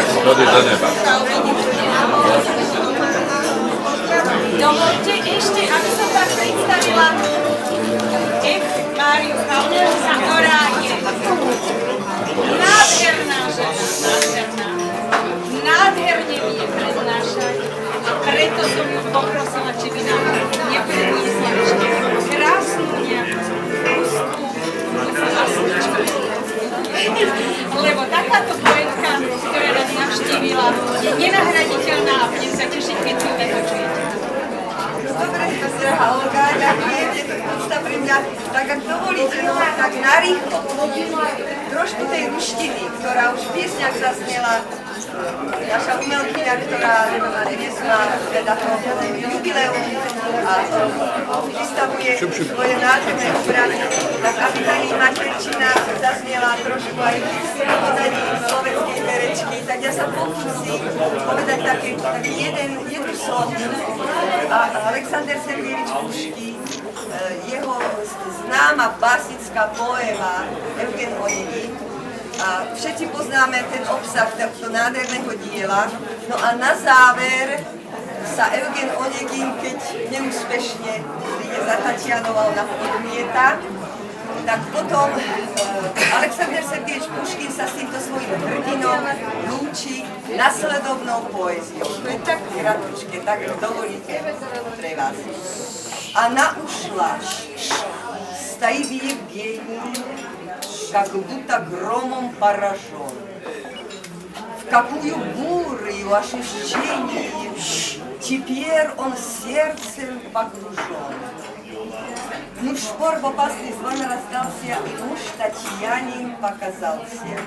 Schody do neba. Dovolte ešte, aby som vás predstavila Máriu Chalderová, ktorá je nádherná žena, nádherne vie prednášať a preto som ju poprosila, či by nám nepredniesla ešte krásnu nejakú ústku masličku. Lebo takáto poetka, ktorá nás navštívila, je nenahraditeľná a budem sa tešiť, keď si ju vypočujete. Dobre, drahá Olga, ďakujem, je to úcta pre mňa. Tak ak dovolíte, no tak narýchlo. Trošku tej ruštiny, ktorá už v piesňach zaznela. Naša umelkyňa, ktorá dnes má teda to jubileum a vystavuje svoje nádherné obrazy, tak aby tá jej materčina zaznela trošku aj v podaní slovenskej herečky, tak ja sa pokúsim povedať taký jednu slovu. Aleksandr Sergejevič Puškin, jeho známa básnická poéma Eugen Onegin. A všetci poznáme ten obsah tohto nádherného diela. No a na záver sa Eugen Onegin, keď neúspešne príde za Tatianou, ona ho odmieta, tak potom Aleksandr Sergejevič Puškin sa s týmto svojím hrdinom lúči nasledovnou poéziou. To je tak kratučké, tak dovolíte pre vás. Она ушла, стоит Евгений, как будто громом поражен. В какую бурю ощущений теперь он сердцем погружен. Муж шпор в опасный звон раздался, и муж Татьянин показался.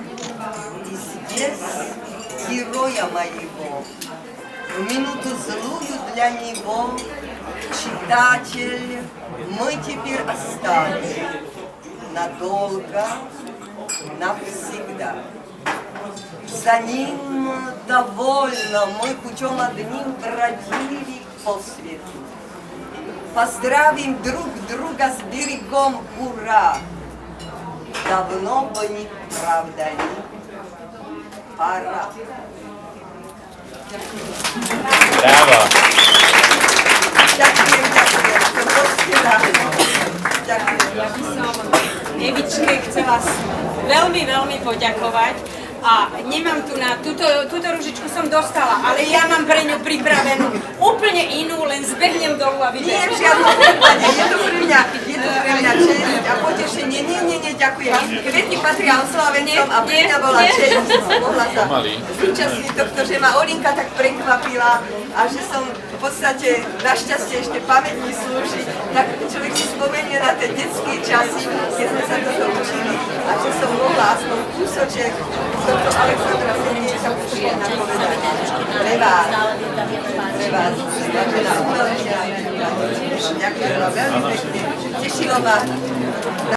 Известь героя моего, в минуту злую для него, читатель, мы теперь остались надолго, навсегда. За ним довольно мы путем одним бродили по свету. Поздравим друг друга с берегом, ура! Давно бы не правда ли? Пора. Браво! Ďakujem, to pospieva. Ďakujem. Ja by som Evičke chcela veľmi, veľmi poďakovať a nemám tu na túto ružičku som dostala, ale ja mám pre ňu pripravenú úplne inú, len zbehnem dolu a vidím. Nie, žiadne prípade, je to pre mňa česť a potešenie. Nie, ďakujem. Kvety patria oslavencom a pre mňa bola česť, že som mohla sa zúčastniť tohto, že ma Olinka tak prekvapila a že som v podstate našťastie ešte pamätní slúži, tak človek si spomenie na tie detské časy, keď sme sa toto učili a že som mohla aspoň kúsoček tohto Aleksandra Sergejeviča Puškina povedať. Pre vás. Vážená umelkyňa, ďakujem vám veľmi pekne. Tešilo ma